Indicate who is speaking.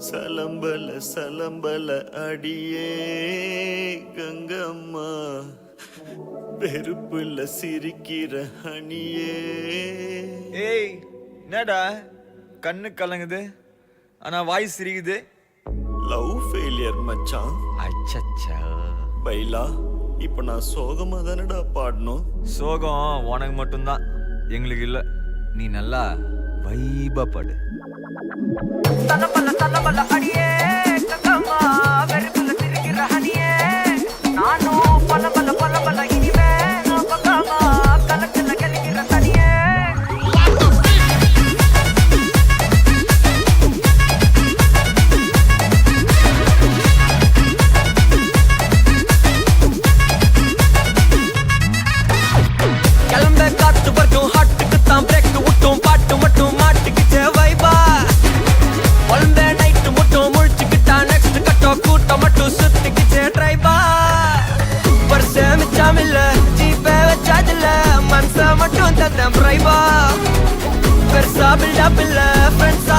Speaker 1: சலம்பல சலம்பல அடியே கங்கம்மா, வெறுப்புல சிரிக்கிற ஹனியே.
Speaker 2: ஏய் என்னடா கண்ணு கலங்குது ஆனா வாய் சிரிக்குது?
Speaker 1: லவ் ஃபெயிலியர் மச்சான்.
Speaker 2: அச்சச்சா.
Speaker 1: பைலா, இப்ப நான் சோகமா தானடா பாடணும்.
Speaker 2: சோகம் உனக்கு மட்டும்தான், எங்களுக்கு இல்ல. நீ நல்லா வைபா பாடு.
Speaker 3: தலபல அடியே கங்கம்மா, வெறுப்புல சிரிக்கிற ஹனியே. நானும் பல இனிமே நான் பக்காமா, கலக்கல கலிக்கிற தனியே. கிளம்ப காத்து வரைக்கும் ஹாட்டுக்கு தான் பிரேக் விட்டும், பாட்டு மட்டும் மாட்டுக்கிச்சே வைபா. ஒழுந்த நைட்டு மட்டும் முழிச்சுக்கிட்டா நெக்ஸ்ட் கட்டோ கூட்டம் மட்டும் சுத்திக்கிச்சே ட்ரைபா. வருஷ மிச்சாமில்ல ஜீப்பே வச்சாதில்ல, மனச மட்டும் தந்தேன் பிரைபா. பெருசா பில்டப் இல்ல ஃப்ரெண்ட்ஸ்